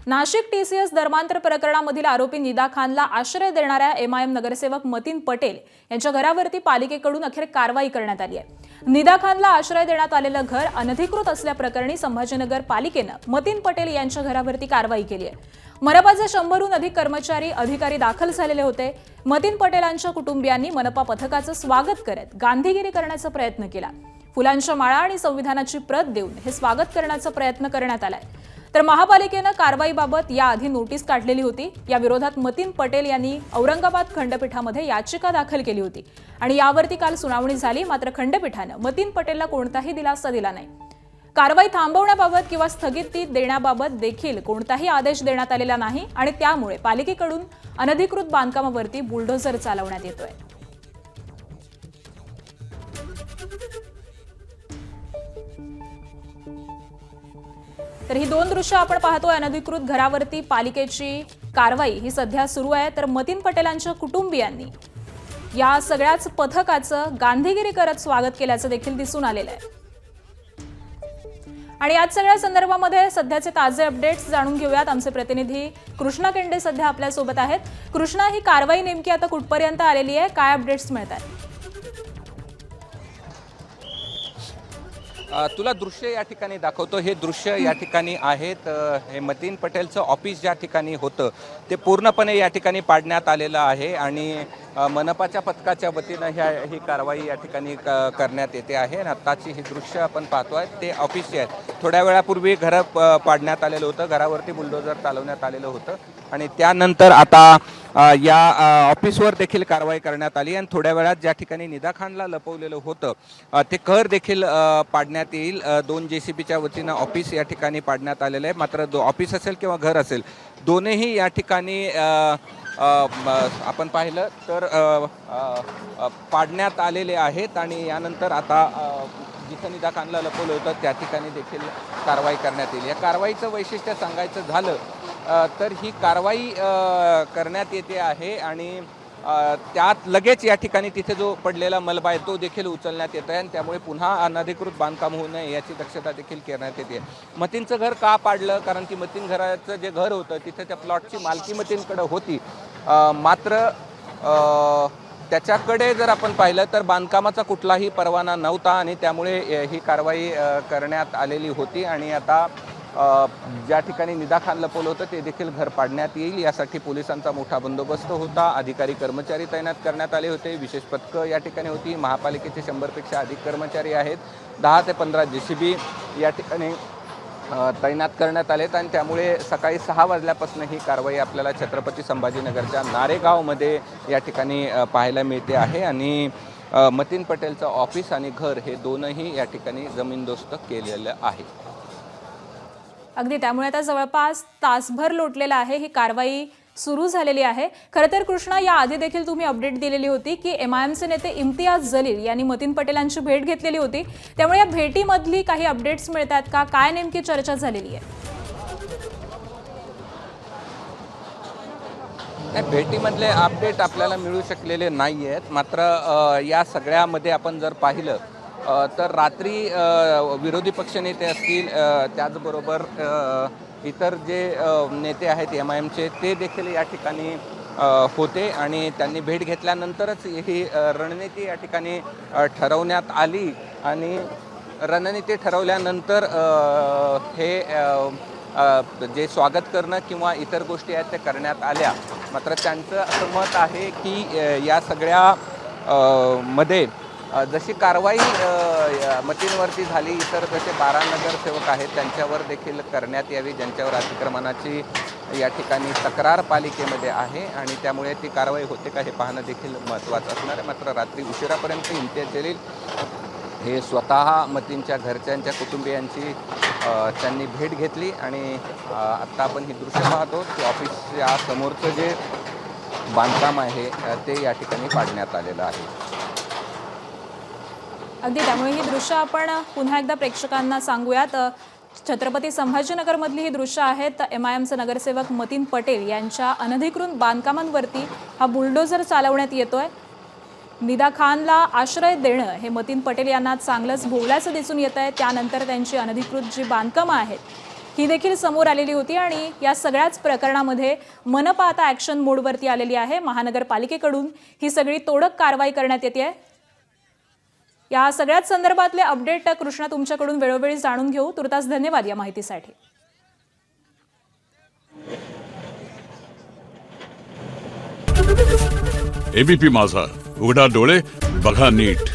Nashik TCS धर्मांतर प्रकरणामधील आरोपी निदा खानला आश्रय देणाऱ्या एमआयएम नगरसेवक मतीन पटेल यांच्या घरावरती पालिकेकडून अखेर कारवाई करण्यात आली आहे। निदा खानला आश्रय देण्यात आलेलं घर अनधिकृत असल्याप्रकरणी संभाजीनगर पालिकेनं मतीन पटेल यांच्या घरावरती कारवाई केली आहे। मनपाचे 100हून अधिक कर्मचारी अधिकारी दाखल झालेले होते। मतीन पटेलांच्या कुटुंबियांनी मनपा पथकाचं स्वागत करत गांधीगिरी करण्याचा प्रयत्न केला। फुलांच्या माळा आणि संविधानाची प्रत देऊन हे स्वागत करण्याचा प्रयत्न करण्यात आलाय। तर महापालिकेनं कारवाईबाबत याआधी नोटीस काढलेली होती। या विरोधात मतीन पटेल यांनी औरंगाबाद खंडपीठामध्ये याचिका दाखल केली होती आणि यावरती काल सुनावणी झाली। मात्र खंडपीठानं मतीन पटेलला कोणताही दिलासा दिला नाही। कारवाई थांबवण्याबाबत किंवा स्थगिती देण्याबाबत देखील कोणताही आदेश देण्यात आलेला नाही आणि त्यामुळे पालिकेकडून अनधिकृत बांधकामावरती बुलडोझर चालवण्यात येतोय। तर ही दोन दृश्य आपण पाहतोय। अनधिकृत घरावरती पालिकेची कारवाई ही सध्या सुरू आहे। तर मतीन पटेलांच्या कुटुंबियांनी या सगळ्याच पथकाचं गांधीगिरी करत स्वागत केल्याचं देखील दिसून आलेलं आहे। आणि आज सगळ्या संदर्भामध्ये सध्याचे ताजे अपडेट्स जाणून घेऊयात। आमचे प्रतिनिधी कृष्णा केंडे सध्या आपल्या सोबत आहेत। कृष्णा, ही कारवाई नेमकी आता कुठपर्यंत आलेली आहे, काय अपडेट्स मिळतात? तुला दृश्य या ठिकाणी दाखवतो। हे दृश्य या ठिकाणी आहेत। हे मतीन पटेलचं ऑफिस ज्या ठिकाणी होतं ते पूर्णपणे या ठिकाणी पाडण्यात आलेलं आहे आणि मनपाच्या पथकाच्या वतीनं ही कारवाई या ठिकाणी करण्यात येते आहे। आणि आत्ताची ही दृश्य आपण पाहतोय ते ऑफिसचे आहेत। थोड्या वेळापूर्वी घर पाडण्यात आलेलं होतं, घरावरती बुलडोझर चालवण्यात आलेलं होतं आणि त्यानंतर आता या ऑफिसवर देखील कारवाई करण्यात आली। आणि थोड्या वेळात ज्या ठिकाणी निदा खानला लपवलेलं होतं ते घर देखील पाडण्यात येईल। 2 JCBच्या वतीनं ऑफिस या ठिकाणी पाडण्यात आलेलं आहे। मात्र ऑफिस असेल किंवा घर असेल दोन्ही या ठिकाणी आपण पाहिलं तर पाडण्यात आलेले आहेत आणि यानंतर आता जिथं निदा खानला लपवलं होतं त्या ठिकाणी देखील कारवाई करण्यात येईल। या कारवाईचं वैशिष्ट्य सांगायचं झालं तर ही कारवाई करण्यात येते आहे आणि त्यात लगेच या ठिकाणी तिथे जो पडलेला मलबा आहे तो देखील उचलण्यात येत आहे आणि त्यामुळे पुन्हा अनधिकृत बांधकाम होऊ नये याची दक्षता देखील करण्यात येते। मतीनचं घर का पाडलं? कारण की मतीन घराचं जे घर होतं तिथे त्या प्लॉटची मालकी मतीनकडे होती, मात्र त्याच्याकडे जर आपण पाहिलं तर बांधकामाचा कुठलाही परवाना नव्हता आणि त्यामुळे ही कारवाई करण्यात आलेली होती। आणि आता ज्या ठिकाणी निदा खान लपवलं होतं ते देखील घर पाडण्यात येईल यासाठी पोलिसांचा मोठा बंदोबस्त होता। अधिकारी कर्मचारी तैनात करण्यात आले होते। विशेष पथकं या ठिकाणी होती। महापालिकेचे 100पेक्षा अधिक कर्मचारी आहेत। 10 ते 15 JCB या ठिकाणी तैनात करण्यात आलेत आणि त्यामुळे सकाळी 6 वाजल्यापासून ही कारवाई आपल्याला छत्रपती संभाजीनगरच्या नारेगावमध्ये या ठिकाणी पाहायला मिळते आहे। आणि मतीन पटेलचं ऑफिस आणि घर हे दोनही या ठिकाणी जमीनदोस्त केलेलं आहे। अगदी, त्यामुळे आता जवळपास तासभर लोटलेला आहे। ही कारवाई सुरू झालेली आहे। खरं तर कृष्णा, या आधी देखील तुम्ही अपडेट दिलेली होती की MIMचे नेते इम्तियाज जलील यांनी मतीन पटेलांची भेट घेतलेली होती, त्यामुळे या भेटीमधली काही अपडेट्स मिळतात का? काय नेमकी चर्चा झालेली आहे? भेटीमधले अपडेट आपल्याला मिळू शकलेले नाही आहेत। मात्र या सगळ्यामध्ये आपण जर पाहिलं तर रात्री विरोधी पक्षनेते असतील त्याचबरोबर इतर जे नेते आहेत MIMचे ते देखील या ठिकाणी होते आणि त्यांनी भेट घेतल्यानंतरच ही रणनीती या ठिकाणी ठरवण्यात आली आणि रणनीती ठरवल्यानंतर हे जे स्वागत करणं किंवा इतर गोष्टी आहेत ते करण्यात आल्या। मात्र त्यांचं असं मत आहे की या सगळ्या मध्ये जशी कारवाई मतींवरती झाली इतर जसे 12 नगरसेवक आहेत त्यांच्यावर देखील करण्यात यावी, ज्यांच्यावर अतिक्रमणाची या ठिकाणी तक्रार पालिकेमध्ये आहे आणि त्यामुळे ती कारवाई होते का हे पाहणं देखील महत्त्वाचं असणार आहे। मात्र रात्री उशिरापर्यंत इम्तियाज जलील हे स्वतः मतींच्या घरच्यांच्या कुटुंबियांची त्यांनी भेट घेतली आणि आत्ता आपण ही दृश्य पाहतो की ऑफिसच्या समोरचं जे बांधकाम आहे ते या ठिकाणी पाडण्यात आलेलं आहे। अगदी, त्यामुळे ही दृश्य आपण पुन्हा एकदा प्रेक्षकांना सांगूयात। छत्रपती संभाजीनगरमधली ही दृश्य आहेत। MIMचे नगरसेवक मतीन पटेल यांच्या अनधिकृत बांधकामांवरती हा बुलडोझर चालवण्यात येतोय। निदा खानला आश्रय देणं हे मतीन पटेल यांना चांगलंच भोवल्याचं दिसून येत आहे। त्यानंतर त्यांची अनधिकृत जी बांधकामं आहेत ही देखील समोर आलेली होती आणि या सगळ्याच प्रकरणामध्ये मनपा आता ॲक्शन मोडवरती आलेली आहे. महानगरपालिकेकडून ही सगळी तोडक कारवाई करण्यात येते. या सगळ्याच संदर्भातले अपडेट कृष्णा तुमच्याकडून वेळोवेळी जाणून घेऊ. तुर्तास धन्यवाद या माहितीसाठी. एबीपी माझा, उघडा डोळे बघा नीट.